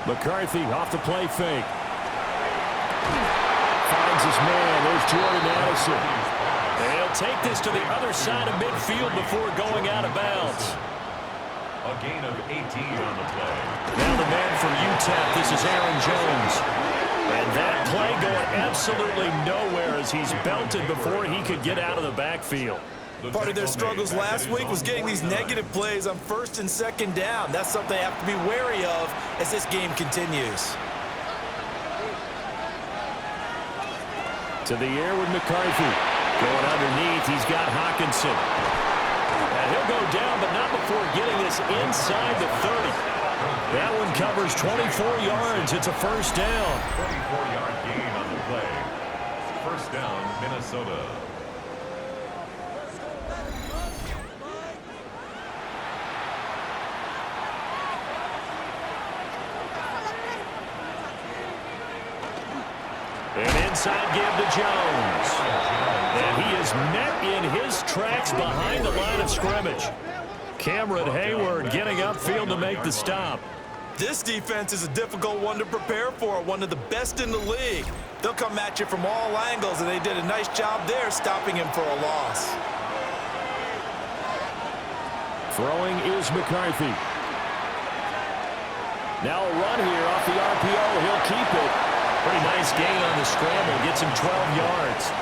McCarthy off the play fake. Finds his man. There's Jordan Addison. They'll take this to the other side of midfield before going out of bounds. A gain of 18 on the play. Now the man from UTEP, this is Aaron Jones. And that play going absolutely nowhere as he's belted before he could get out of the backfield. Part of their struggles last week was getting these negative plays on first and second down. That's something they have to be wary of as this game continues. To the air with McCarthy. Going underneath, he's got Hawkinson. And he'll go down, but not before getting this inside the 30. That one covers 24 yards. It's a first down. 24-yard gain on the play. First down, Minnesota. An inside give to Jones. And he is met in his tracks behind the line of scrimmage. Cameron Hayward getting upfield to make the stop. This defense is a difficult one to prepare for, one of the best in the league. They'll come at you from all angles, and they did a nice job there stopping him for a loss. Throwing is McCarthy. Now a run here off the RPO. He'll keep it. Pretty nice gain on the scramble. Gets him 12 yards.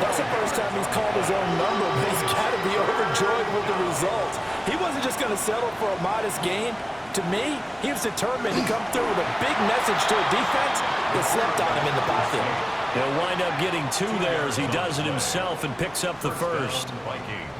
That's the first time he's called his own number, but he's got to be overjoyed with the result. He wasn't just going to settle for a modest gain. To me, he was determined to come through with a big message to a defense that slept on him in the backfield. He'll wind up getting two there as he does it himself and picks up the first. Vikings.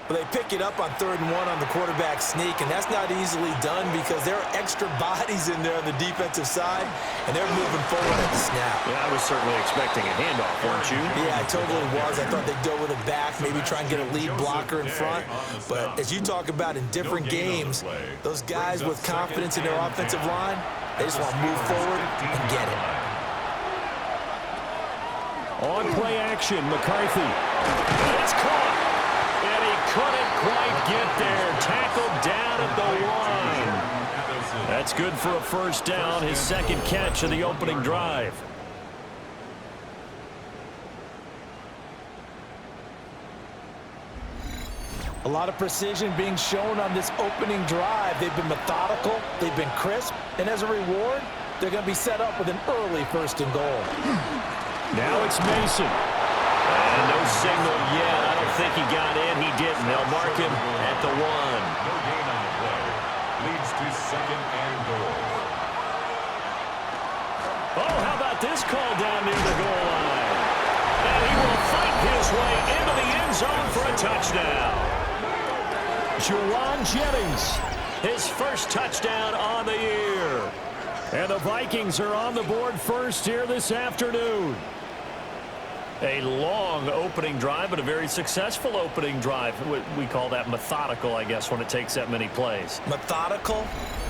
But they pick it up on 3rd and 1 on the quarterback sneak, and that's not easily done because there are extra bodies in there on the defensive side, and they're moving forward at the snap. Yeah, I was certainly expecting a handoff, weren't you? Yeah, I totally was. I thought they'd go with a back, maybe try and get a lead blocker in front. But as you talk about in different games, those guys with confidence in their offensive line, they just want to move forward and get it. On play action, McCarthy. It's caught. And he couldn't quite get there. Tackled down at the 1. That's good for a first down, his second catch of the opening drive. A lot of precision being shown on this opening drive. They've been methodical, they've been crisp, and as a reward, they're going to be set up with an early 1st and goal. Now it's Mason. And no signal yet. I don't think he got in. He didn't. They'll mark him at the 1. No gain on the play. Leads to 2nd and goal. Oh, how about this call down near the goal line? And he will fight his way into the end zone for a touchdown. Juwan Jennings, his first touchdown on the year. And the Vikings are on the board first here this afternoon. A long opening drive, but a very successful opening drive. We call that methodical, I guess, when it takes that many plays. Methodical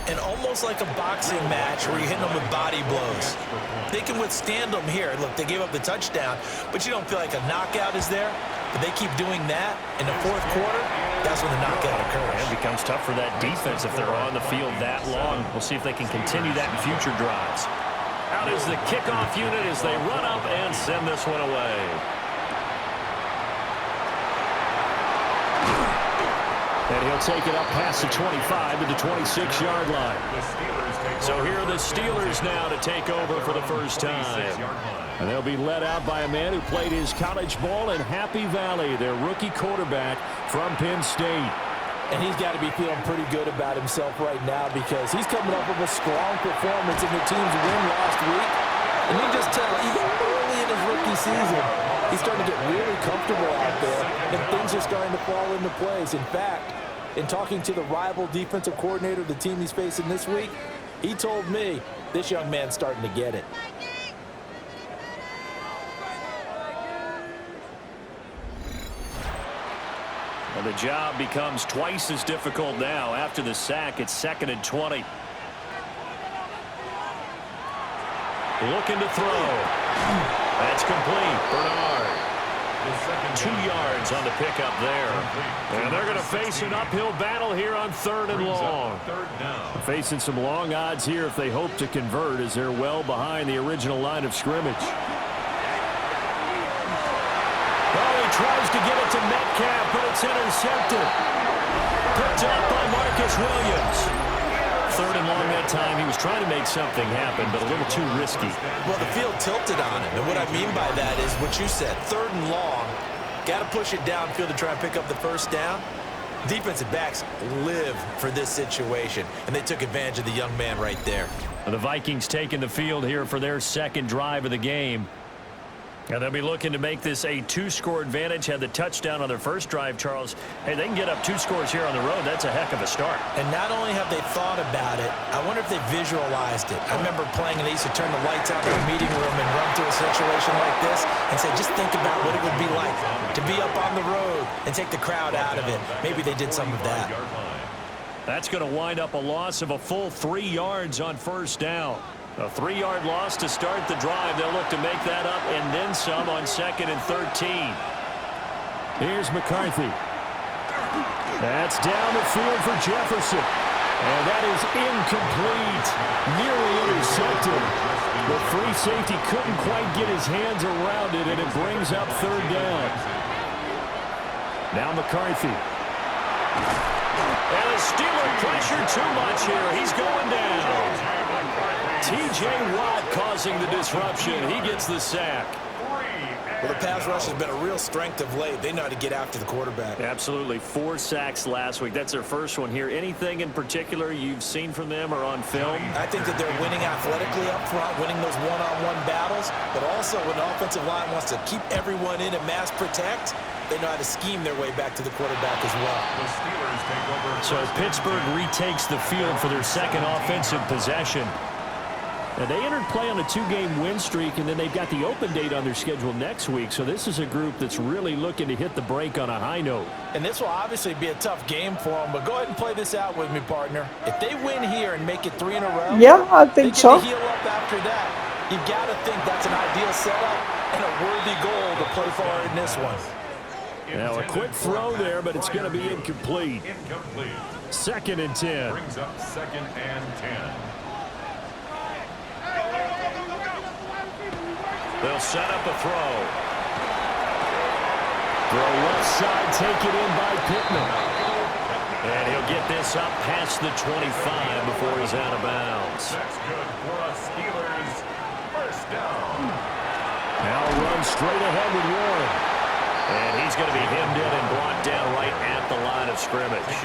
and almost like a boxing match where you're hitting them with body blows. They can withstand them here. Look, they gave up the touchdown, but you don't feel like a knockout is there. But they keep doing that in the 4th quarter. That's when the knockout occurs. It becomes tough for that defense if they're on the field that long. We'll see if they can continue that in future drives. Out is the kickoff unit as they run up and send this one away. And he'll take it up past the 25 to the 26-yard line. So here are the Steelers now to take over for the first time. And they'll be led out by a man who played his college ball in Happy Valley, their rookie quarterback from Penn State. And he's got to be feeling pretty good about himself right now because he's coming up with a strong performance in the team's win last week. And you just tell, even early in his rookie season, he's starting to get really comfortable out there, and things are starting to fall into place. In fact, in talking to the rival defensive coordinator of the team he's facing this week, he told me this young man's starting to get it. And the job becomes twice as difficult now. After the sack, it's 2nd and 20. Looking to throw. That's complete. Bernard. 2 yards on the pickup there. And they're going to face an uphill battle here on 3rd and long. Facing some long odds here if they hope to convert, as they're well behind the original line of scrimmage. Oh, he tries to get it to Metcalf, but it's intercepted. Picked up by Marcus Williams. 3rd and long that time. He was trying to make something happen, but a little too risky. Well, the field tilted on him, and what I mean by that is what you said. 3rd and long, got to push it downfield to try and pick up the first down. Defensive backs live for this situation, and they took advantage of the young man right there. The Vikings taking the field here for their 2nd drive of the game. And they'll be looking to make this a 2-score advantage. Had the touchdown on their first drive, Charles. Hey, they can get up 2 scores here on the road. That's a heck of a start. And not only have they thought about it, I wonder if they visualized it. I remember playing, and they used to turn the lights out in the meeting room and run to a situation like this and say, just think about what it would be like to be up on the road and take the crowd out of it. Maybe they did some of that. That's going to wind up a loss of a full 3 yards on first down. A 3-yard loss to start the drive. They'll look to make that up and then some on 2nd and 13. Here's McCarthy. That's down the field for Jefferson. And that is incomplete. Nearly intercepted. The free safety couldn't quite get his hands around it, and it brings up 3rd down. Now McCarthy. And the Steelers pressure too much here. He's going down. T.J. Watt causing the disruption. He gets the sack. Well, the pass rush has been a real strength of late. They know how to get after the quarterback. Absolutely. 4 sacks last week. That's their first one here. Anything in particular you've seen from them or on film? I think that they're winning athletically up front, winning those one-on-one battles, but also when the offensive line wants to keep everyone in and mass protect, they know how to scheme their way back to the quarterback as well. The Steelers take over. So Pittsburgh retakes the field for their 2nd offensive possession. Now, they entered play on a 2-game win streak, and then they've got the open date on their schedule next week. So this is a group that's really looking to hit the break on a high note. And this will obviously be a tough game for them, but go ahead and play this out with me, partner. If they win here and make it 3 in a row, yeah, I think so. They get to heal up after that. You've got to think that's an ideal setup and a worthy goal to play for in this one. Now, a quick throw there, but it's going to be incomplete. 2nd and 10. Brings up 2nd and 10. They'll set up a throw. Throw left side, take it in by Pittman. And he'll get this up past the 25 before he's out of bounds. That's good for a Steelers first down. Now run straight ahead with Warren. And he's going to be hemmed in and brought down right at the line of scrimmage.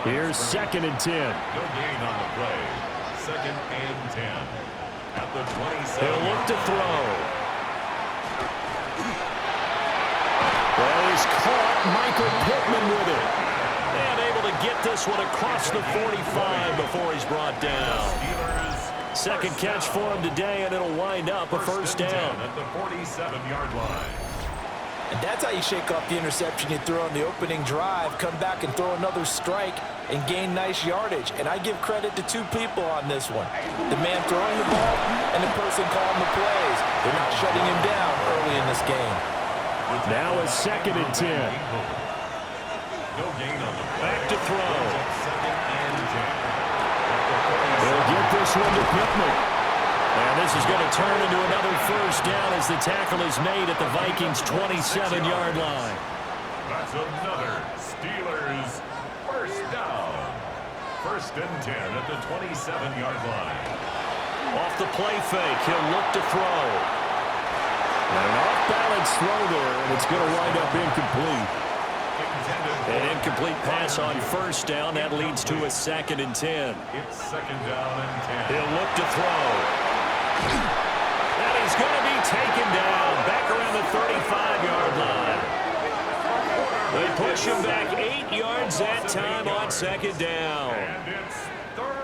Here's 2nd and 10. No gain on the play. 2nd and 10. At the 27. He'll look to throw. Well, he's caught Michael Pittman with it. And able to get this one across the 45 before he's brought down. 2nd catch for him today, and it'll wind up a first down. At the 47-yard line. And that's how you shake off the interception you throw on the opening drive, come back and throw another strike and gain nice yardage. And I give credit to 2 people on this one. The man throwing the ball and the person calling the plays. They're not shutting him down early in this game. Now a 2nd and 10. No gain on the play. Back to throw. 2nd and 10. They'll get this one to Pittman. And this is going to turn into another first down as the tackle is made at the Vikings' 27-yard line. That's another Steelers first down. 1st and 10 at the 27-yard line. Off the play fake, he'll look to throw. And an off-balance throw there, and it's going to wind up incomplete. An incomplete pass on first down. That leads to a 2nd and 10. It's 2nd down and 10. He'll look to throw. And he's going to be taken down back around the 35-yard line. They push him back 8 yards that time on 2nd down.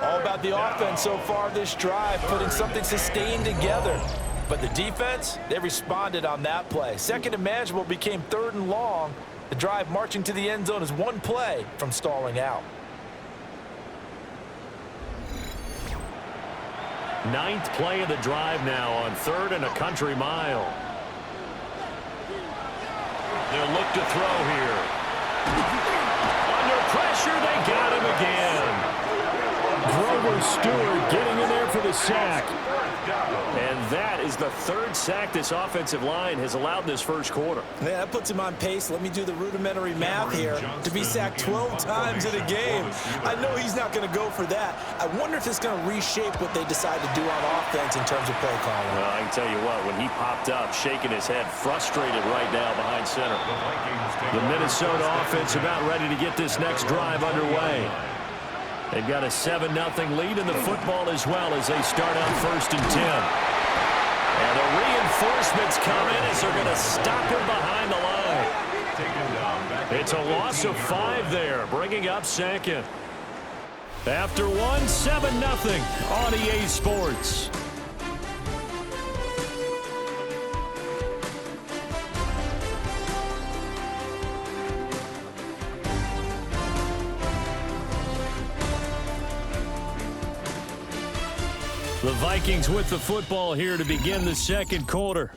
All about the offense so far this drive, putting something sustained together. But the defense, they responded on that play. 2nd and manageable became 3rd and long. The drive marching to the end zone is 1 play from stalling out. 9th play of the drive now on 3rd and a country mile. They'll look to throw here. Under pressure, they got him again. Grover Stewart getting in there for the sack. And that is the third sack this offensive line has allowed this first quarter. Yeah, that puts him on pace. Let me do the rudimentary math here. To be sacked 12 times in a game, I know he's not going to go for that. I wonder if it's going to reshape what they decide to do on offense in terms of play calling. Well, I can tell you what, when he popped up, shaking his head, frustrated right now behind center. The Minnesota offense about ready to get this next drive underway. They've got a 7-0 lead in the football as well as they start out 1st and 10. And the reinforcements come in as they're going to stop him behind the line. It's a loss of 5 there, bringing up second. After 7-0 on EA Sports. The Vikings with the football here to begin the second quarter,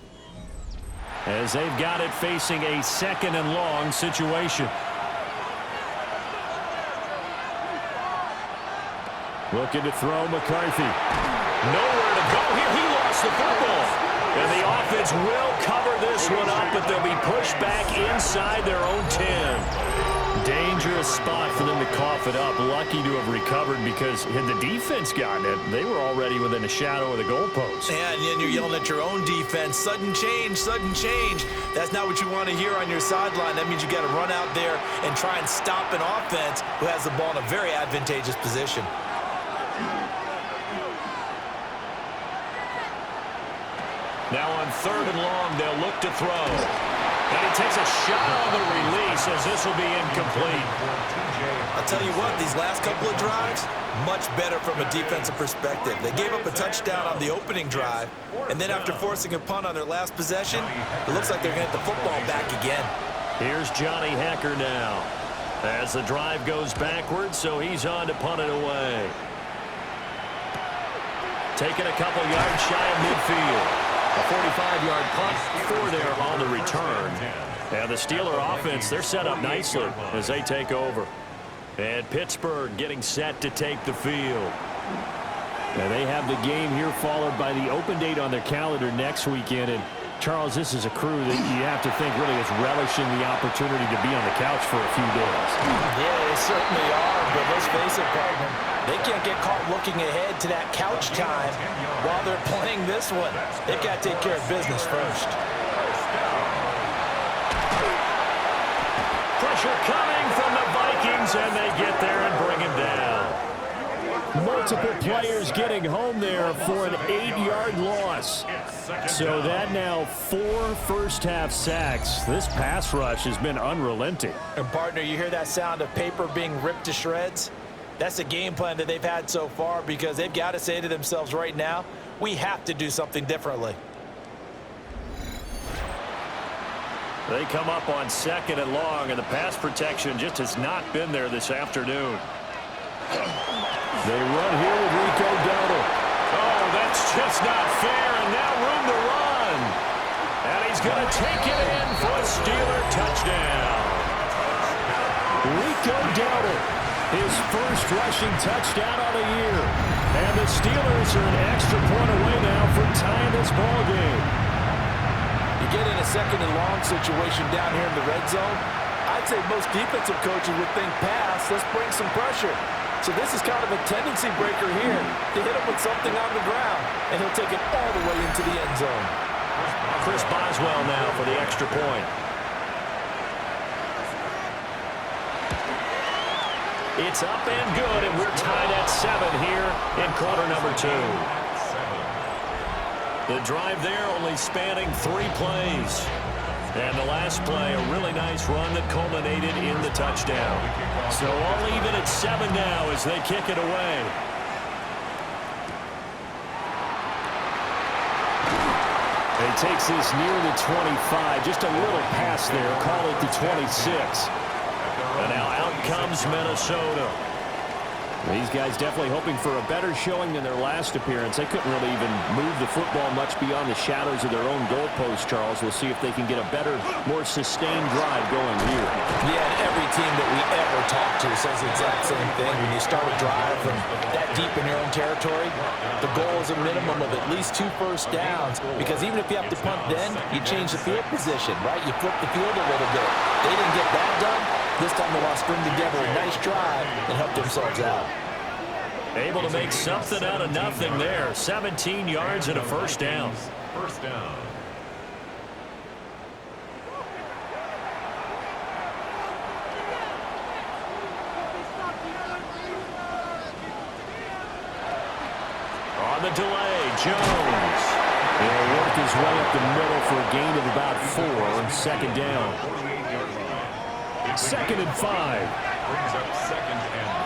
as they've got it facing a 2nd and long situation. Looking to throw McCarthy. Nowhere to go here. He lost the football. And the offense will cover this one up, but they'll be pushed back inside their own 10. Dangerous spot for them to cough it up. Lucky to have recovered because had the defense gotten it, they were already within a shadow of the goalpost. Yeah, and then you're yelling at your own defense. Sudden change, sudden change. That's not what you want to hear on your sideline. That means you got to run out there and try and stop an offense who has the ball in a very advantageous position. Now on 3rd and long, they'll look to throw. And he takes a shot on the release as this will be incomplete. I'll tell you what, these last couple of drives, much better from a defensive perspective. They gave up a touchdown on the opening drive, and then after forcing a punt on their last possession, it looks like they're going to get the football back again. Here's Johnny Hacker now as the drive goes backwards, so he's on to punt it away. Taking a couple yards shy of midfield. A 45-yard punt for there on the return. And the Steeler offense, they're set up nicely as they take over. And Pittsburgh getting set to take the field. And they have the game here followed by the open date on their calendar next weekend. And Charles, this is a crew that you have to think really is relishing the opportunity to be on the couch for a few days. Yeah, they certainly are, but let's face it, partner. They can't get caught looking ahead to that couch time while they're playing this one. They've got to take care of business first. Pressure coming from the Vikings, and they get there and bring him down. Multiple players getting home there for an 8-yard loss. So that now 4 first-half sacks. This pass rush has been unrelenting. And, partner, you hear that sound of paper being ripped to shreds? That's the game plan that they've had so far because they've got to say to themselves right now, we have to do something differently. They come up on 2nd and long, and the pass protection just has not been there this afternoon. They run here with Rico Dowdle. Oh, that's just not fair, and now room to run. And he's going to take it in for a Steeler touchdown. Rico Dowdle, his first rushing touchdown of the year. And the Steelers are an extra point away now from tying this ball game. You get in a 2nd and long situation down here in the red zone, I'd say most defensive coaches would think pass, let's bring some pressure. So this is kind of a tendency breaker here to hit him with something on the ground, and he'll take it all the way into the end zone. Chris Boswell now for the extra point. It's up and good, and we're tied at 7 here in quarter number 2. The drive there only spanning 3 plays. And the last play, a really nice run that culminated in the touchdown. So all even at 7 now as they kick it away. He takes this near the 25, just a little pass there, call it the 26. And now out comes Minnesota. These guys definitely hoping for a better showing than their last appearance. They couldn't really even move the football much beyond the shadows of their own goalpost, Charles. We'll see if they can get a better, more sustained drive going here. Yeah, and every team that we ever talk to says the exact same thing. When you start a drive from that deep in your own territory, the goal is a minimum of at least 2 first downs, because even if you have to punt then, you change the field position, right? You flip the field a little bit. They didn't get that done. This time they want to string together a nice drive and help themselves out. Able to make something out of nothing there. 17 yards and a first down. First down. On the delay, Jones. He'll work his way up the middle for a gain of about 4 on second down. 2nd and 5. Brings up 2nd and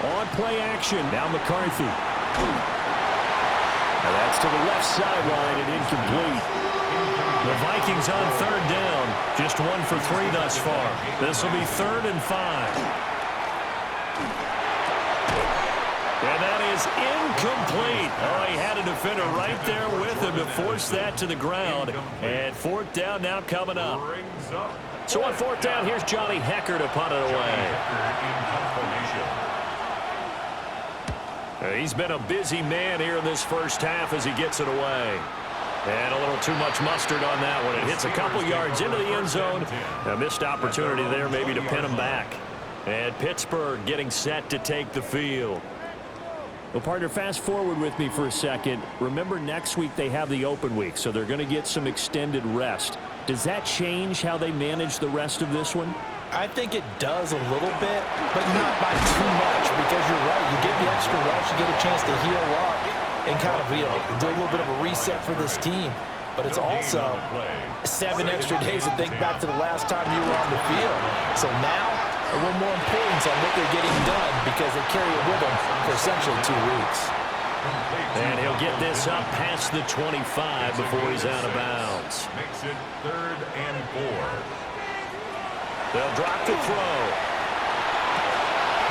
5. On play action, now McCarthy. Now that's to the left sideline and incomplete. The Vikings on 3rd down. Just 1 for 3 thus far. This will be 3rd and 5. And that is incomplete. Oh, he had a defender right there with him to force that to the ground. And 4th down now coming up. So on 4th down, here's Johnny Hecker to punt it away. He's been a busy man here in this first half as he gets it away. And a little too much mustard on that one. It hits a couple yards into the end zone. A missed opportunity there maybe to pin him back. And Pittsburgh getting set to take the field. Well, partner, fast forward with me for a second. Remember, next week they have the open week, so they're going to get some extended rest. Does that change how they manage the rest of this one? I think it does a little bit, but not by too much, because you're right. You get the extra rest, you get a chance to heal up and kind of, do a little bit of a reset for this team. But it's also 7 extra days to think back to the last time you were on the field. So now, a little more importance on what they're getting done, because they carry it with them for essentially 2 weeks. And he'll get this up past the 25 before he's out of bounds. Makes it 3rd and 4. They'll drop the throw.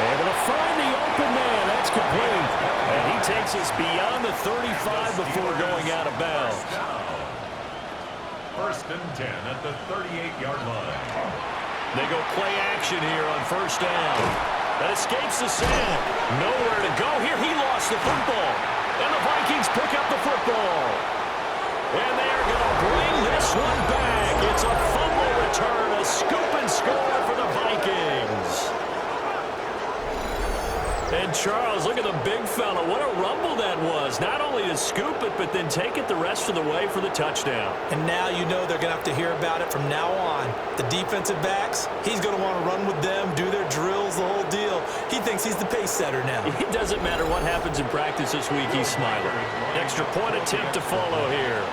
Able to find the open man. That's complete. And he takes us beyond the 35 before going out of bounds. 1st and 10 at the 38-yard line. They go play action here on 1st down. That escapes the sack. Nowhere to go here. He lost the football. And the Vikings pick up the football. And they're going to bring this one back. It's a fumble return, a scoop and score for the Vikings. And Charles, look at the big fella. What a rumble that was. Not only to scoop it, but then take it the rest of the way for the touchdown. And now you know they're going to have to hear about it from now on. The defensive backs, he's going to want to run with them, do their drills, the whole deal. He thinks he's the pace setter now. It doesn't matter what happens in practice this week, he's smiling. Extra point attempt to follow here.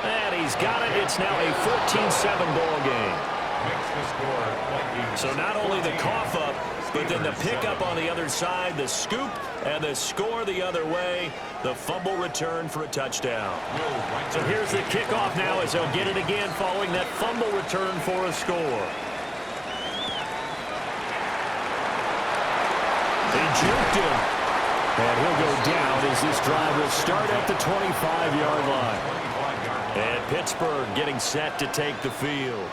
And he's got it. It's now a 14-7 ball game. So not only the cough up, but then the pickup on the other side, the scoop, and the score the other way, the fumble return for a touchdown. So here's the kickoff now as they'll get it again following that fumble return for a score. They juked him. And he'll go down as this drive will start at the 25-yard line. And Pittsburgh getting set to take the field.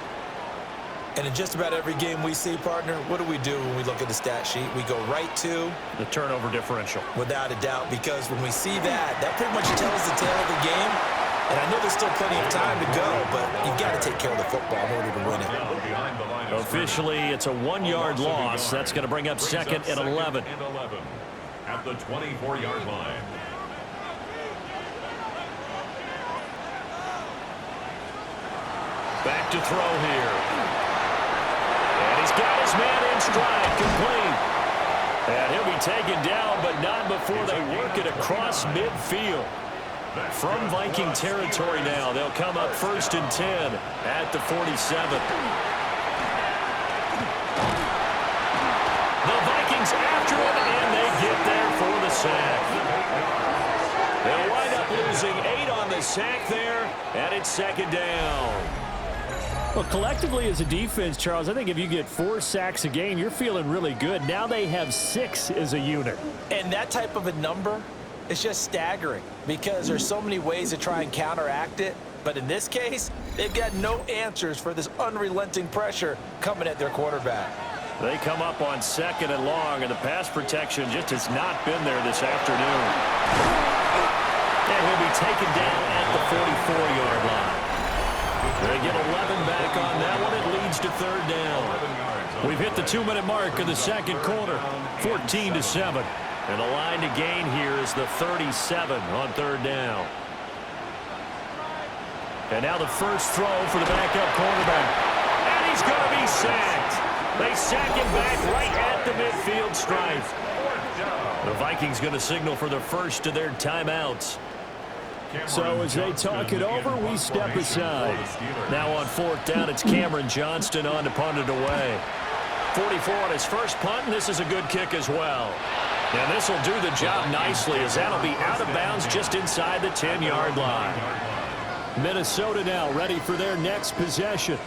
And in just about every game we see, partner, what do we do when we look at the stat sheet? We go right to the turnover differential. Without a doubt, because when we see that, that pretty much tells the tale of the game. And I know there's still plenty of time to go, but you've got to take care of the football in order to win it. Officially, it's a 1-yard loss. That's going to bring up 2nd and 11. At the 24-yard line. Back to throw here. And he's got his man in stride, complete. And he'll be taken down, but not before they work it across midfield. From Viking territory now, they'll come up 1st and 10 at the 47. The Vikings after it, and they get there for the sack. They'll wind up losing 8 on the sack there, and it's 2nd down. Well, collectively as a defense, Charles, I think if you get 4 sacks a game, you're feeling really good. Now they have 6 as a unit. And that type of a number is just staggering because there's so many ways to try and counteract it. But in this case, they've got no answers for this unrelenting pressure coming at their quarterback. They come up on 2nd and long, and the pass protection just has not been there this afternoon. And he'll be taken down at the 44-yard line. They get 11 back on that one. It leads to 3rd down. We've hit the 2-minute mark of the 2nd quarter, 14-7. And the line to gain here is the 37 on 3rd down. And now the first throw for the backup quarterback. And he's going to be sacked. They sack him back right at the midfield stripe. The Vikings going to signal for the first of their timeouts. So as they talk it over, we step aside. Now on 4th down, it's Cameron Johnston on to punt it away. 44 on his first punt, and this is a good kick as well. And this will do the job nicely as that'll be out of bounds just inside the 10-yard line. Minnesota now ready for their next possession.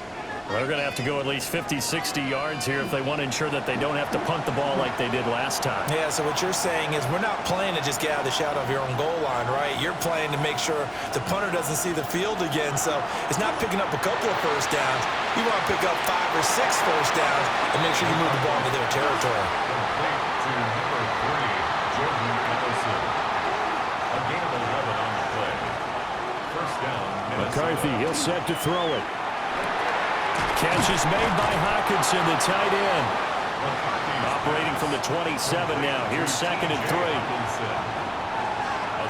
They're going to have to go at least 50, 60 yards here if they want to ensure that they don't have to punt the ball like they did last time. Yeah, so what you're saying is we're not playing to just get out of the shadow of your own goal line, right? You're playing to make sure the punter doesn't see the field again. So it's not picking up a couple of first downs. You want to pick up 5 or 6 first downs and make sure you move the ball into their territory. McCarthy, he'll set to throw it. Catch is made by Hawkinson, the tight end. Operating from the 27 now. Here's 2nd and 3. A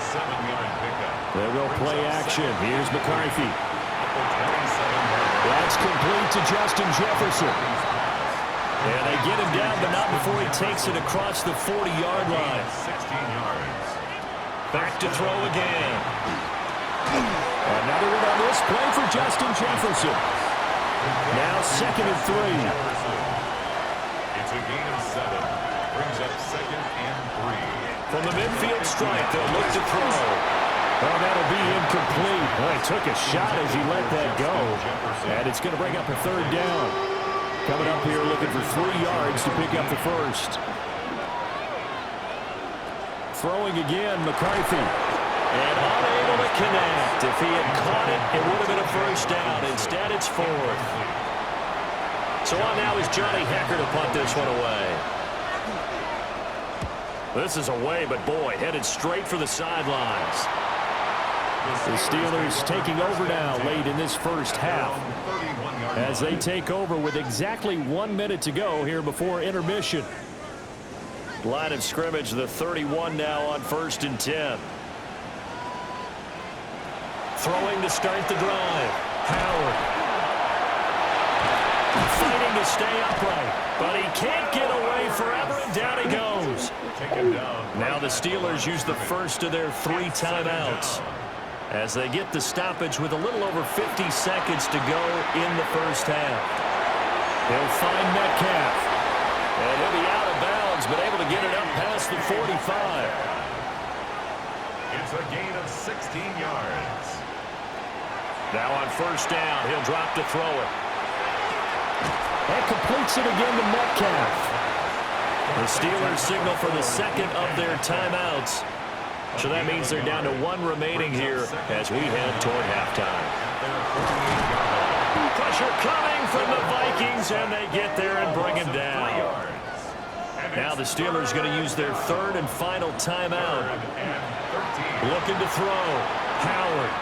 7-yard pickup. They will play action. Here's McCarthy. That's complete to Justin Jefferson. And they get him down, but not before he takes it across the 40-yard line. 16 yards. Back to throw again. Another one on this play for Justin Jefferson. Now 2nd and 3. It's a gain of 7. Brings up 2nd and 3. From the midfield stripe, they'll look to throw. Oh, that'll be incomplete. Well, he took a shot as he let that go. And it's going to bring up a 3rd down. Coming up here looking for 3 yards to pick up the first. Throwing again, McCarthy. And unable to connect. If he had caught it, it would have been a first down. Instead, it's 4th. So on now is Johnny Hecker to punt this one away. This is away, but boy, headed straight for the sidelines. The Steelers taking over now late in this first half as they take over with exactly 1 minute to go here before intermission. Line of scrimmage, the 31 now on 1st and 10. Throwing to start the drive. Howard. Fighting to stay upright, but he can't get away forever, and down he goes. Now the Steelers use the first of their 3 timeouts as they get the stoppage with a little over 50 seconds to go in the first half. He'll find Metcalf, and he'll be out of bounds, but able to get it up past the 45. It's a gain of 16 yards. Now on 1st down, he'll drop to throw it. And completes it again to Metcalf. The Steelers signal for the 2nd of their timeouts. So that means they're down to 1 remaining here as we head toward halftime. Pressure coming from the Vikings, and they get there and bring him down. Now the Steelers going to use their 3rd and final timeout. Looking to throw. Howard.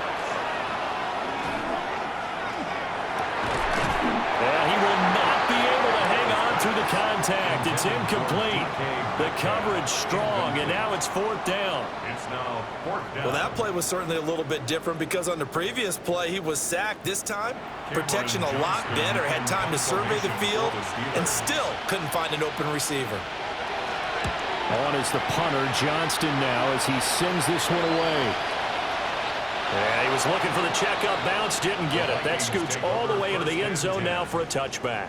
He will not be able to hang on through the contact. It's incomplete. The coverage strong, and now it's 4th down. It's now 4th down. Well, that play was certainly a little bit different because on the previous play, he was sacked. This time, protection a lot better. Had time to survey the field and still couldn't find an open receiver. On is the punter, Johnston now, as he sends this one away. Yeah, he was looking for the checkup bounce, didn't get it. That scoots all the way into the end zone now for a touchback.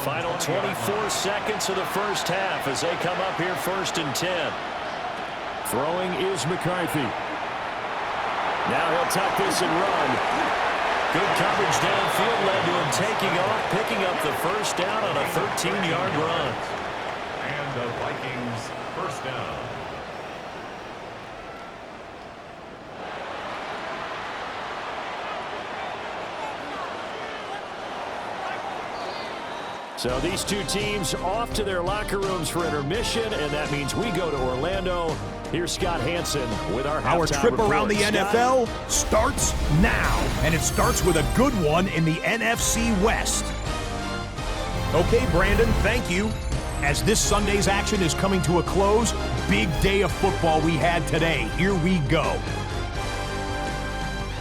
Final 24 seconds of the first half as they come up here 1st and 10. Throwing is McCarthy. Now he'll tuck this and run. Good coverage downfield led to him taking off, picking up the first down on a 13-yard run. And the Vikings first down. So these two teams off to their locker rooms for intermission, and that means we go to Orlando. Here's Scott Hansen with our trip report. around the NFL starts now, and it starts with a good one in the NFC West. Okay, Brandon, thank you. As this Sunday's action is coming to a close, big day of football we had today. Here we go.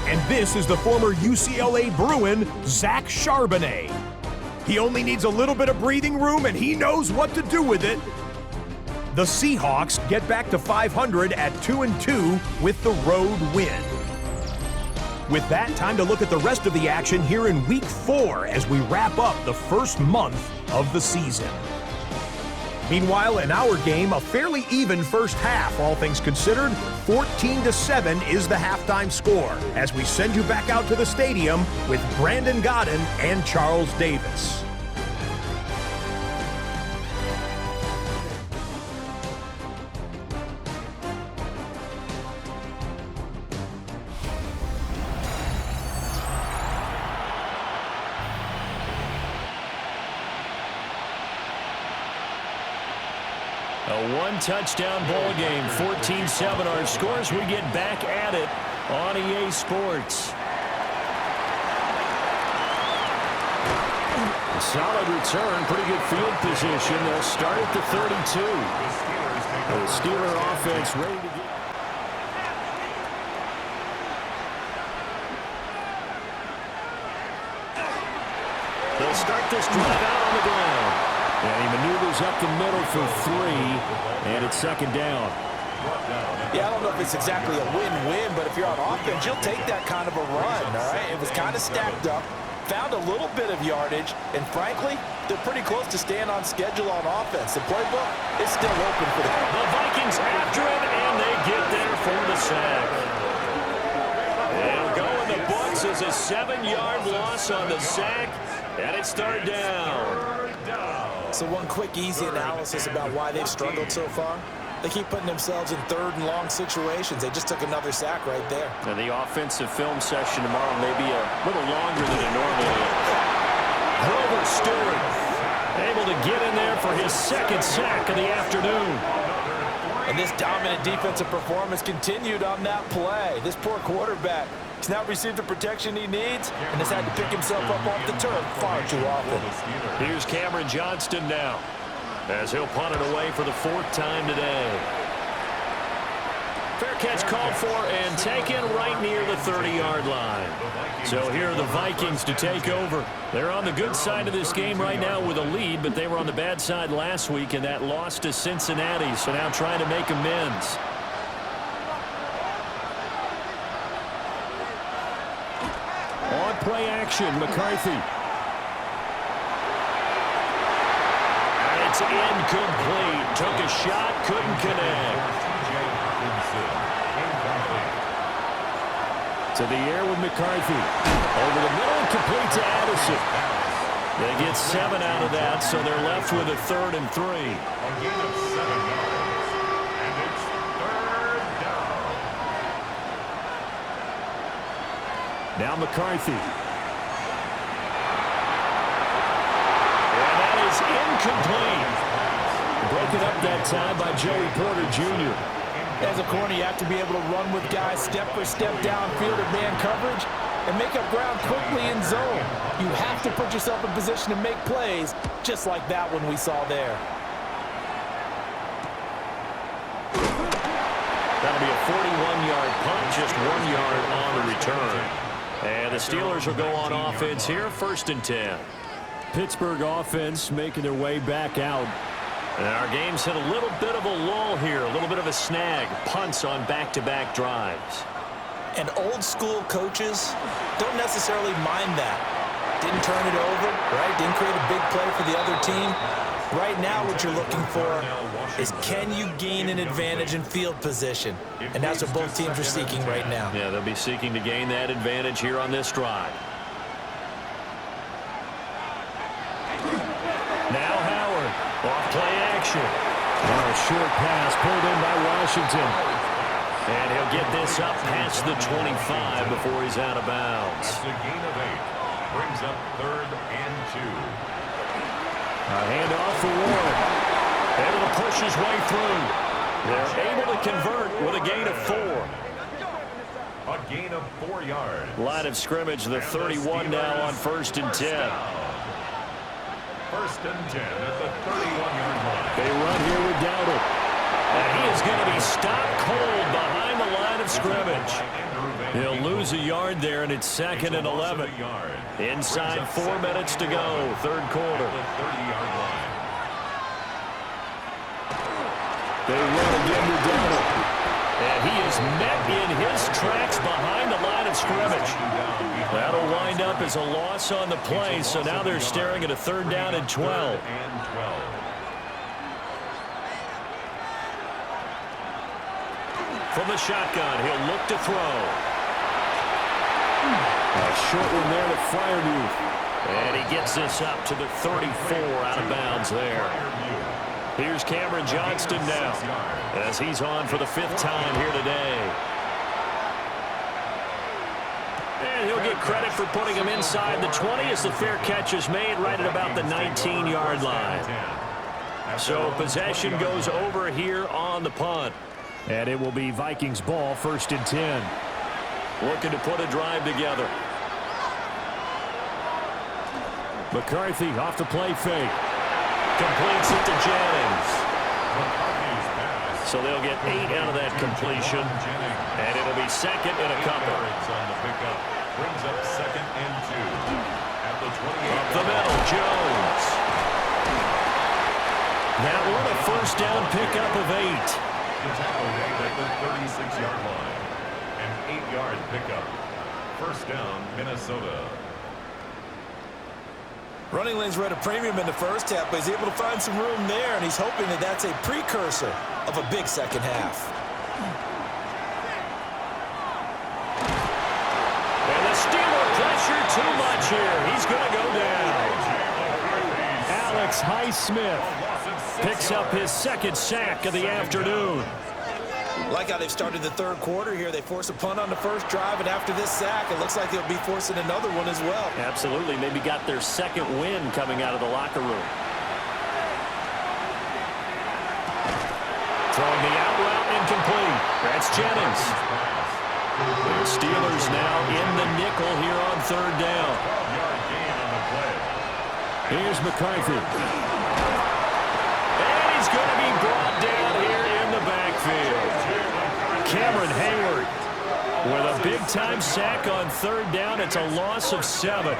And this is the former UCLA Bruin, Zach Charbonnet. He only needs a little bit of breathing room, and he knows what to do with it. The Seahawks get back to 500 at 2-2 with the road win. With that, time to look at the rest of the action here in Week 4 as we wrap up the first month of the season. Meanwhile, in our game, a fairly even first half, all things considered. 14-7 is the halftime score as we send you back out to the stadium with Brandon Godden and Charles Davis. A one-touchdown ball game, 14-7 our scores. We get back at it on EA Sports. A solid return, pretty good field position. They'll start at the 32. The Steeler offense ready to get... They'll start this drive out on the ground. And he maneuvers up the middle for 3, and it's second down. Yeah, I don't know if it's exactly a win-win, but if you're on offense, you'll take that kind of a run, all right? It was kind of stacked up, found a little bit of yardage, and frankly, they're pretty close to staying on schedule on offense. The playbook is still open for them. The Vikings after him, and they get there for the sack. They'll go in the books as a 7-yard loss on the sack, and it's third down. So one quick, easy analysis about why they've struggled so far. They keep putting themselves in third and long situations. They just took another sack right there. And the offensive film session tomorrow may be a little longer than it normally is. Grover Stewart able to get in there for his second sack of the afternoon. And this dominant defensive performance continued on that play. This poor quarterback has now received the protection he needs and has had to pick himself up off the turf far too often. Here's Cameron Johnston now as he'll punt it away for the 4th time today. Fair catch called for and taken right near the 30-yard line. So here are the Vikings to take over. They're on the good side of this game right now with a lead, but they were on the bad side last week in that loss to Cincinnati, so now trying to make amends. On play action, McCarthy. And it's incomplete. Took a shot, couldn't connect. To the air with McCarthy. Over the middle and complete to Addison. They get 7 out of that, so they're left with a 3rd and 3. A gain of 7 yards. And it's third down. Now McCarthy. And that is incomplete. Broken up that time by Joey Porter Jr. As a corner, you have to be able to run with guys step for step downfield at man coverage and make up ground quickly in zone. You have to put yourself in position to make plays, just like that one we saw there. That'll be a 41-yard punt, just 1 yard on the return. And the Steelers will go on offense here, 1st and 10. Pittsburgh offense making their way back out. And our game's hit a little bit of a lull here, a little bit of a snag. Punts on back-to-back drives. And old-school coaches don't necessarily mind that. Didn't turn it over, right? Didn't create a big play for the other team. Right now what you're looking for is can you gain an advantage in field position? And that's what both teams are seeking right now. Yeah, they'll be seeking to gain that advantage here on this drive. action. A short pass pulled in by Washington. And he'll get this up past the 25 before he's out of bounds. That's a gain of 8. Brings up 3rd and 2. A handoff for Warren. Able to push his way through. They're able to convert with a gain of 4. A gain of 4 yards. Line of scrimmage, the 31 now on 1st and 10. 1st and 10 at the 31-yard line. They run here with Dowdle. And he is going to be stopped cold behind the line of scrimmage. He'll lose a yard there, and it's 2nd and 11. Inside 4 minutes to go, 3rd quarter. They run again with Dowdle. And he is met in his tracks behind the line of scrimmage. That'll wind up as a loss on the play, so now they're staring at a 3rd down and 12. From the shotgun, he'll look to throw. A short one there to Freiermuth. And he gets this up to the 34 out of bounds there. Here's Cameron Johnston now, as he's on for the 5th time here today. And he'll get credit for putting him inside the 20 as the fair catch is made right at about the 19-yard line. So possession goes over here on the punt. And it will be Vikings ball, 1st and 10. Looking to put a drive together. McCarthy off the play fake. Completes it to Jennings. So they'll get 8 out of that completion. And it'll be 2nd and a couple. Brings up 2nd and 2. At the 28. Up the middle, Jones. That one a 1st down pickup of 8. The tackle made at the 36-yard line. An 8-yard pickup. 1st down, Minnesota. Running lanes were at a premium in the first half, but he's able to find some room there, and he's hoping that that's a precursor of a big second half. And the Steeler pressure too much here. He's going to go down. Alex Highsmith picks up his 2nd sack of the afternoon. Like how they've started the 3rd quarter here. They force a punt on the 1st drive, and after this sack, it looks like they'll be forcing another one as well. Absolutely. Maybe got their 2nd win coming out of the locker room. Throwing the out route incomplete. That's Jennings. The Steelers now in the nickel here on 3rd down. Here's McCarthy. And he's going to be brought down here in the backfield. Cameron Hayward with a big-time sack on 3rd down. It's a loss of 7.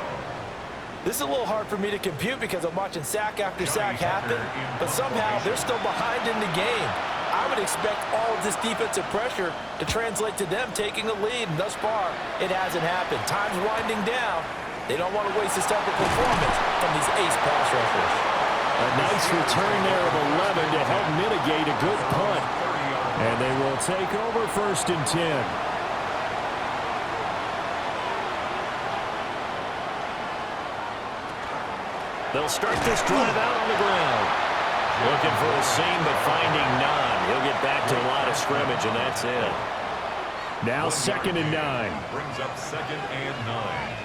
This is a little hard for me to compute because I'm watching sack after sack happen, but somehow they're still behind in the game. I would expect all of this defensive pressure to translate to them taking a lead, and thus far, it hasn't happened. Time's winding down. They don't want to waste this type of performance from these ace pass rushers. A nice return there of 11 to help mitigate a good punt. And they will take over 1st and 10. They'll start this drive out on the ground. Looking for a seam, but finding none. He'll get back to a line of scrimmage, and that's it. Now 2nd and 9. Brings up 2nd and 9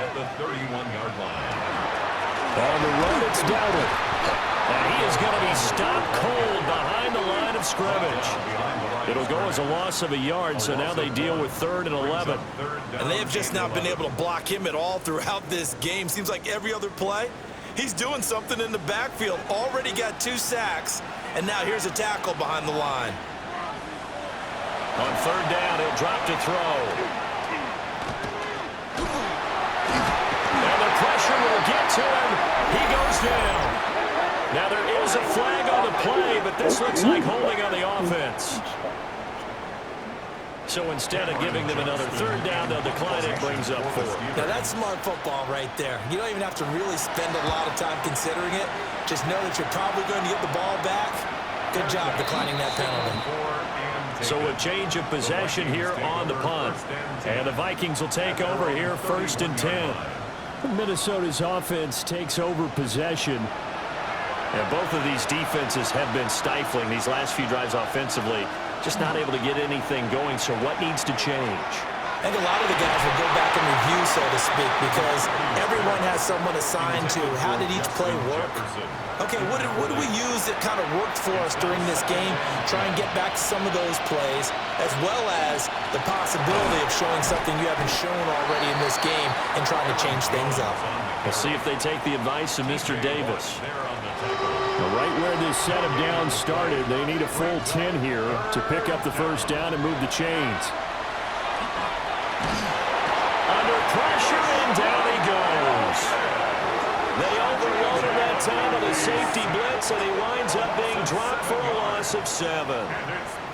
at the 31-yard line. On the run, it's Dowdle. And he is going to be stopped cold behind the line of scrimmage. It'll go as a loss of a yard, so now they deal with 3rd and 11. And they have just not been able to block him at all throughout this game. Seems like every other play, he's doing something in the backfield. Already got 2 sacks, and now here's a tackle behind the line. On 3rd down, he'll drop to throw. And the pressure will get to him. He goes down. Now there is a flag on the play, but this looks like holding on the offense. So instead of giving them another 3rd down, they'll decline it. Brings up 4. Now that's smart football right there. You don't even have to really spend a lot of time considering it. Just know that you're probably going to get the ball back. Good job declining that penalty. So a change of possession here on the punt. And the Vikings will take over here 1st and 10. Minnesota's offense takes over possession. And both of these defenses have been stifling these last few drives offensively. Just not able to get anything going, so what needs to change? I think a lot of the guys will go back and review, so to speak, because everyone has someone assigned to how did each play work. Okay, what do we use that kind of worked for us during this game? Try and get back some of those plays, as well as the possibility of showing something you haven't shown already in this game and trying to change things up. We'll see if they take the advice of Mr. Davis. Right where this set of downs started, they need a full 10 here to pick up the first down and move the chains. Under pressure, and down he goes. They overloaded that time with a safety blitz, and he winds up being dropped for a loss of 7.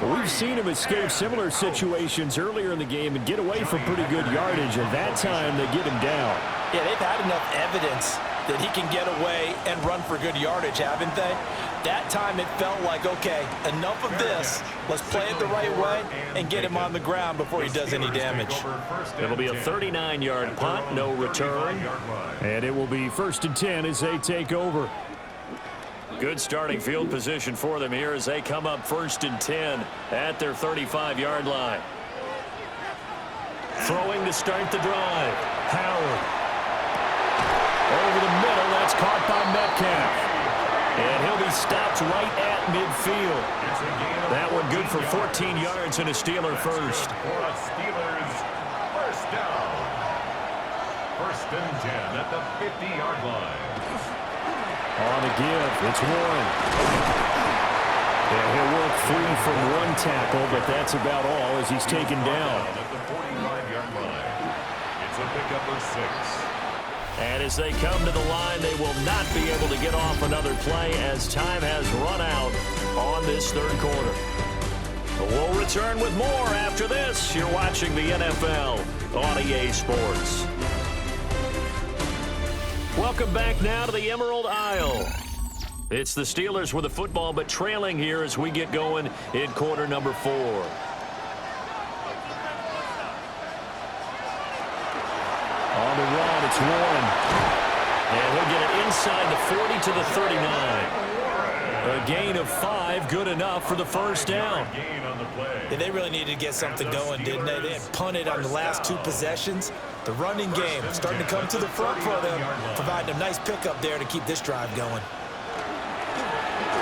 Well, we've seen him escape similar situations earlier in the game and get away from pretty good yardage, and that time they get him down. Yeah, they've had enough evidence that he can get away and run for good yardage, haven't they? That time it felt like, okay, enough of this. Let's play it the right way and get him on the ground before he does any damage. It'll be a 39-yard punt, no return. And it will be 1st and 10 as they take over. Good starting field position for them here as they come up 1st and 10 at their 35-yard line. Throwing to start the drive. Howard. Over the middle, that's caught by Metcalf. And he'll be stopped right at midfield. That one good for 14 yards and a Steeler first. Steelers first down. 1st and 10 at the 50-yard line. On a give, it's Warren. And he'll work free from one tackle, but that's about all as he's taken down. At the 45-yard line. It's a pickup of 6. And as they come to the line, they will not be able to get off another play as time has run out on this 3rd quarter. But we'll return with more after this. You're watching the NFL on EA Sports. Welcome back now to the Emerald Isle. It's the Steelers with the football, but trailing here as we get going in quarter number 4. On the run, it's Warren. And he'll get it inside the 40 to the 39. A gain of 5, good enough for the first down. Yeah, they really needed to get something going, didn't they? They had punted on the last 2 possessions. The running game starting to come to the front for them, providing a nice pickup there to keep this drive going.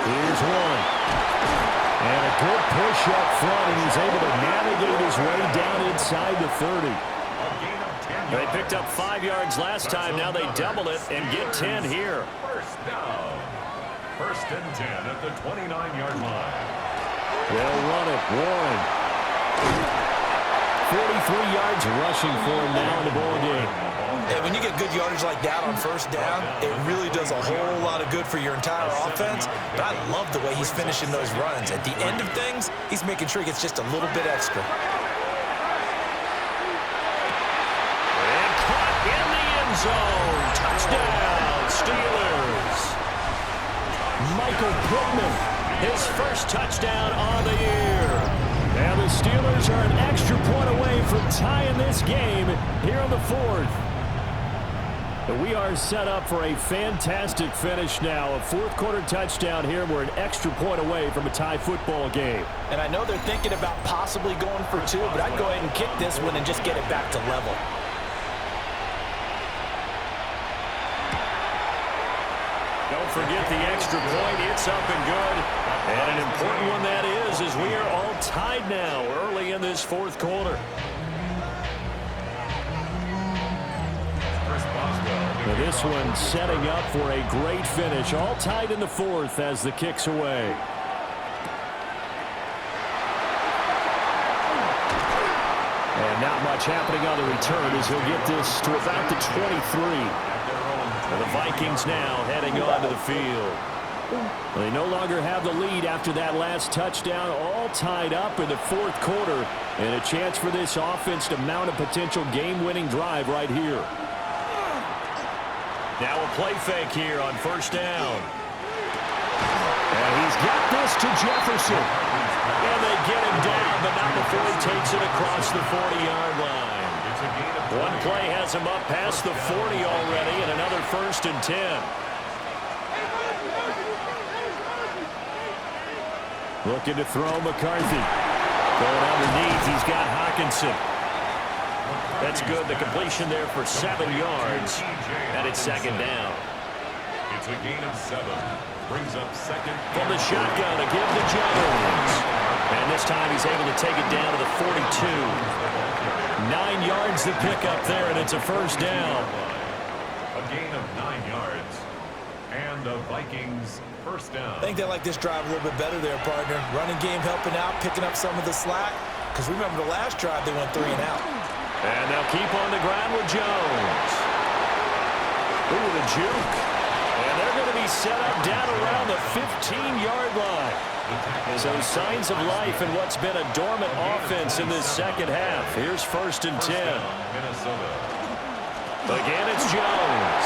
Here's Warren. And a good push up front, and he's able to navigate his way down inside the 30. They picked up 5 yards last time. Now they double it and get 10 here. First down. 1st and 10 at the 29-yard line. They'll run it. Warren. 43 yards rushing for him now in the ball game. And when you get good yardage like that on 1st down, it really does a whole lot of good for your entire offense. But I love the way he's finishing those runs. At the end of things, he's making sure he gets just a little bit extra. Zone. Touchdown, Steelers. Michael Pittman, his first touchdown on the year. And the Steelers are an extra point away from tying this game here in the 4th. But we are set up for a fantastic finish now. A 4th quarter touchdown here. We're an extra point away from a tie football game. And I know they're thinking about possibly going for 2, but I'd go ahead and kick this one and just get it back to level. Don't forget the extra point. It's up and good. And an important one that is, as we are all tied now early in this 4th quarter. Now this one setting up for a great finish. All tied in the 4th as the kick's away. And not much happening on the return as he'll get this to about the 23. The Vikings now heading onto the field. They no longer have the lead after that last touchdown. All tied up in the 4th quarter. And a chance for this offense to mount a potential game-winning drive right here. Now a play fake here on 1st down. And he's got this to Jefferson. And they get him down, but not before he takes it across the 40-yard line. One play has him up past the 40 already, and another 1st and 10. Looking to throw McCarthy. Going underneath, he's got Hawkinson. That's good. The completion there for 7 yards. And it's second down. It's a gain of 7. Brings up second. From the shotgun to give to Jones. And this time he's able to take it down to the 42. 9 yards to pick up there, and it's a first down. A gain of 9 yards. And the Vikings first down. I think they like this drive a little bit better there, partner. Running game helping out, picking up some of the slack. Because remember the last drive, they went 3 and out. And they'll keep on the ground with Jones. Ooh, the juke. And they're going to be set up down around the 15-yard line. So signs of life in what's been a dormant offense in this second half. Here's first and 10. Minnesota. Again, it's Jones.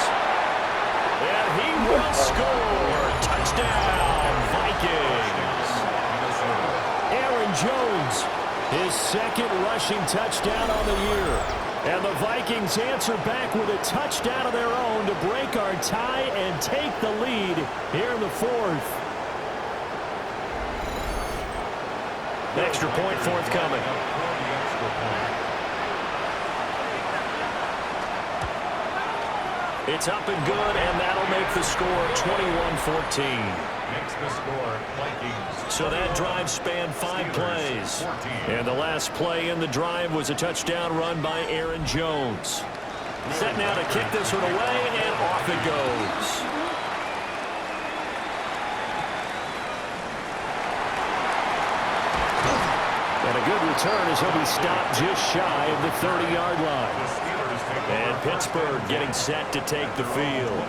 And he will score. Touchdown, Vikings. Aaron Jones, his second rushing touchdown on the year. And the Vikings answer back with a touchdown of their own to break our tie and take the lead here in the fourth. Extra point forthcoming. It's up and good, and that'll make the score 21-14. Makes the score Vikings. So that drive spanned 5 plays. And the last play in the drive was a touchdown run by Aaron Jones. Set now to kick this one away, and off it goes. And a good return as he'll be stopped just shy of the 30-yard line. And Pittsburgh getting set to take the field.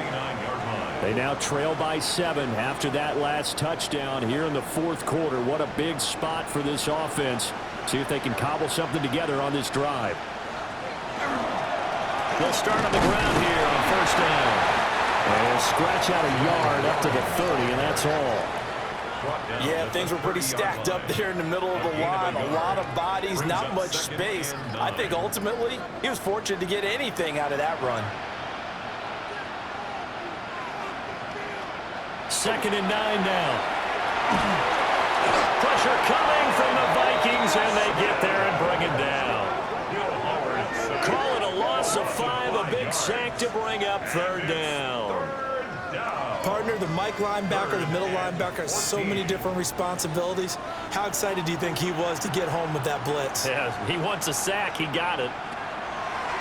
They now trail by 7 after that last touchdown here in the fourth quarter. What a big spot for this offense. See if they can cobble something together on this drive. They'll start on the ground here on first down. And scratch out a yard up to the 30, and that's all. Yeah, things were pretty stacked up there in the middle of the line. A lot of bodies, not much space. I think ultimately he was fortunate to get anything out of that run. Second and 9 now. Pressure coming from the Vikings, and they get there and bring it down. Call it a loss of 5, a big sack to bring up third down. Partner, the Mike linebacker, the middle linebacker has so many different responsibilities. How excited do you think he was to get home with that blitz? Yeah, he wants a sack. He got it.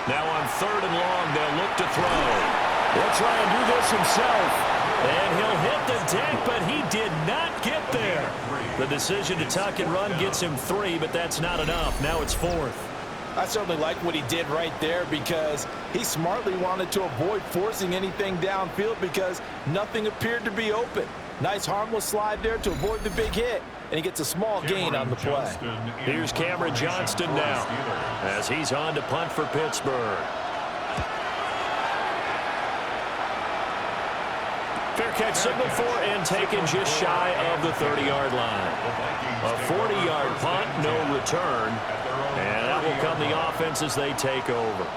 Now on third and long, they'll look to throw. He'll try and do this himself. And he'll hit the deck, but he did not get there. The decision to tuck and run gets him 3, but that's not enough. Now it's 4th. I certainly like what he did right there because he smartly wanted to avoid forcing anything downfield because nothing appeared to be open. Nice harmless slide there to avoid the big hit, and he gets a small gain on the play. Here's Cameron Johnston now as he's on to punt for Pittsburgh. Fair catch signal for and taken just shy of the 30-yard line. A 40-yard punt, no return. And that will come the offense as they take over.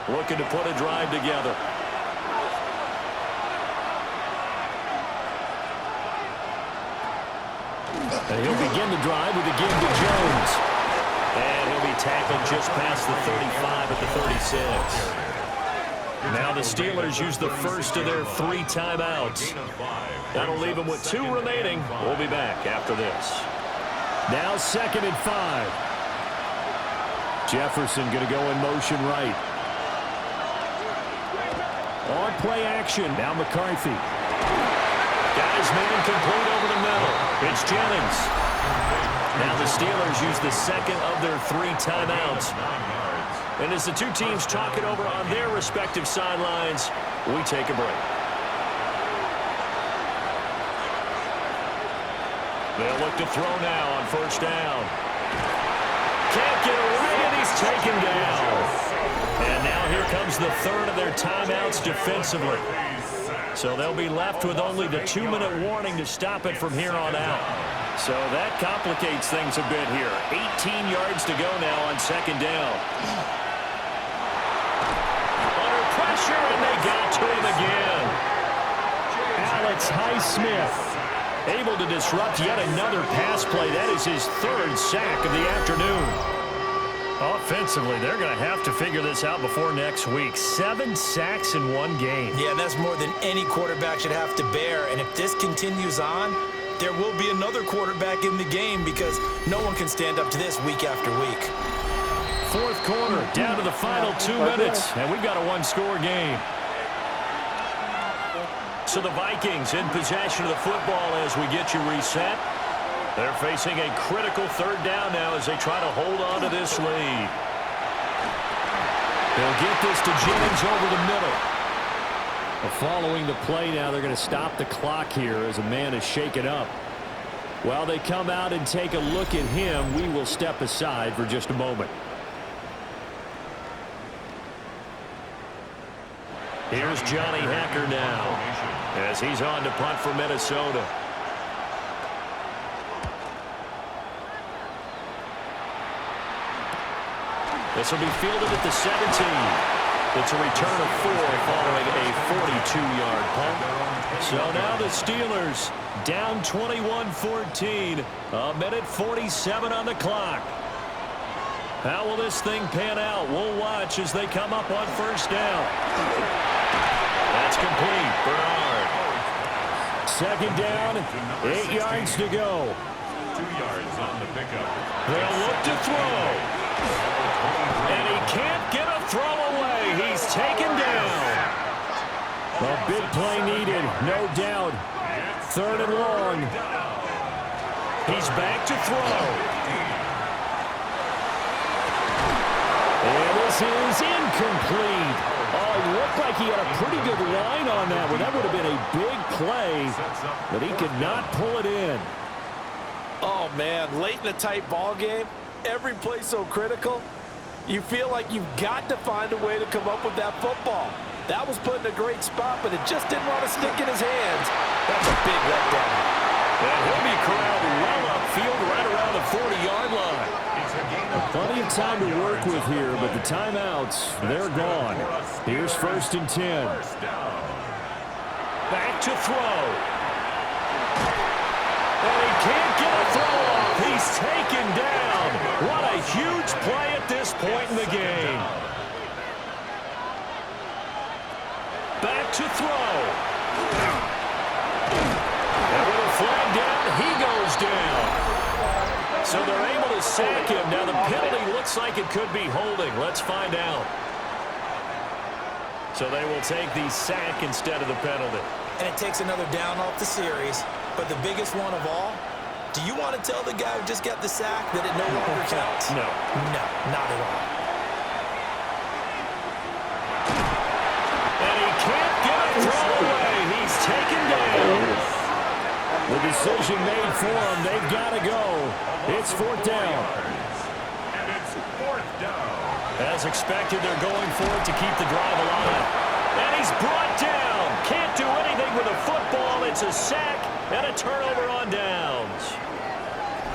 Looking to put a drive together. And he'll begin the drive with a give to Jones. And he'll be tackled just past the 35 at the 36. Now the Steelers use the first of their 3 timeouts. That'll leave them with 2 remaining. We'll be back after this. Now second and 5. Jefferson going to go in motion right. On play action. Now McCarthy. Got his man complete over the middle. It's Jennings. Now the Steelers use the second of their 3 timeouts. And as the 2 teams talk it over on their respective sidelines, we take a break. They'll look to throw now on first down. Can't get away, and he's taken down. And now here comes the third of their timeouts defensively. So they'll be left with only the 2-minute warning to stop it from here on out. So that complicates things a bit here. 18 yards to go now on second down. Under pressure, and they got to him again. Alex Highsmith able to disrupt yet another pass play. That is his third sack of the afternoon. Offensively, they're going to have to figure this out before next week. 7 sacks in one game. Yeah, that's more than any quarterback should have to bear. And if this continues on, there will be another quarterback in the game because no one can stand up to this week after week. Fourth quarter, down to the final 2 minutes, and we've got a one-score game. So the Vikings in possession of the football as we get you reset. They're facing a critical third down now as they try to hold on to this lead. They'll get this to Jennings over the middle. Following the play now, they're going to stop the clock here as a man is shaken up. While they come out and take a look at him, we will step aside for just a moment. Here's Johnny Hacker now as he's on to punt for Minnesota. This will be fielded at the 17. It's a return of 4 following a 42-yard punt. So now the Steelers down 21-14. A minute 47 on the clock. How will this thing pan out? We'll watch as they come up on first down. That's complete. Bernard. Second down, 8 yards to go. 2 yards on the pickup. They'll look to throw. And he can't get a throw away. He's taken down. A big play needed, no doubt. Third and long. He's back to throw. And this is incomplete. Oh, it looked like he had a pretty good line on that one. That would have been a big play, but he could not pull it in. Oh, man, late in a tight ball game, every play so critical. You feel like you've got to find a way to come up with that football. That was put in a great spot, but it just didn't want to stick in his hands. That's a big letdown. And he'll be corralled well upfield right around the 40-yard line. Plenty of time to work with here, but the timeouts, they're gone. Here's 1st and 10. Back to throw. And he can't get a throw off. He's taken down. What a huge play at this point in the game. Back to throw. And with a flag down, he goes down. So they're able to sack him. Now the penalty looks like it could be holding. Let's find out. So they will take the sack instead of the penalty. And it takes another down off the series. But the biggest one of all, do you want to tell the guy who just got the sack that it no longer counts? No. No, not at all. And he can't get a throw away. He's taken down. The decision made for him. They've got to go. It's 4th down. And it's 4th down. As expected, they're going for it to keep the drive alive. And he's brought down. Can't do anything with a football. It's a sack and a turnover on downs.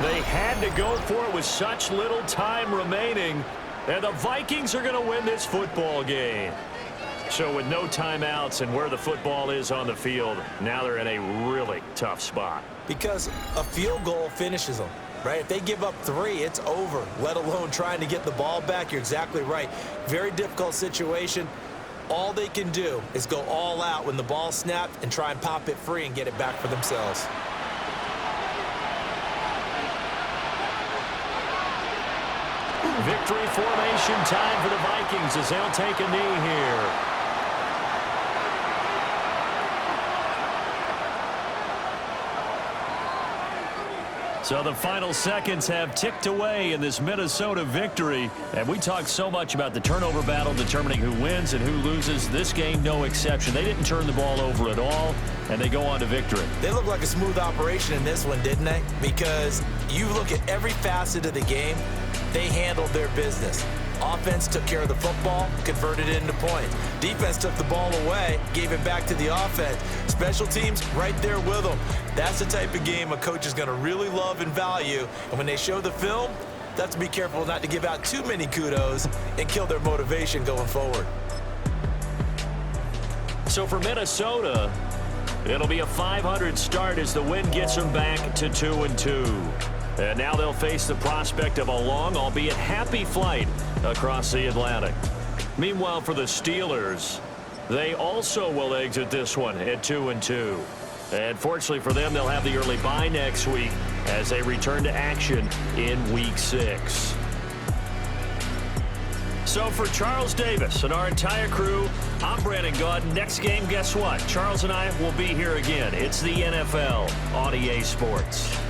They had to go for it with such little time remaining. And the Vikings are going to win this football game. So with no timeouts and where the football is on the field, now they're in a really tough spot. Because a field goal finishes them, right? If they give up 3, it's over, let alone trying to get the ball back. You're exactly right. Very difficult situation. All they can do is go all out when the ball's snapped and try and pop it free and get it back for themselves. Victory formation time for the Vikings as they'll take a knee here. So the final seconds have ticked away in this Minnesota victory. And we talked so much about the turnover battle determining who wins and who loses. This game, no exception. They didn't turn the ball over at all, and they go on to victory. They look like a smooth operation in this one, didn't they? Because you look at every facet of the game, they handled their business. Offense took care of the football, converted it into points. Defense took the ball away, gave it back to the offense. Special teams right there with them. That's the type of game a coach is going to really love and value. And when they show the film, they have to be careful not to give out too many kudos and kill their motivation going forward. So for Minnesota, It'll be a 500 start as the win gets them back to 2-2. And now they'll face the prospect of a long, albeit happy flight across the Atlantic. Meanwhile, for the Steelers, they also will exit this one at 2-2. And fortunately for them, they'll have the early bye next week as they return to action in Week 6. So for Charles Davis and our entire crew, I'm Brandon Gaudin. Next game, guess what? Charles and I will be here again. It's the NFL on EA Sports.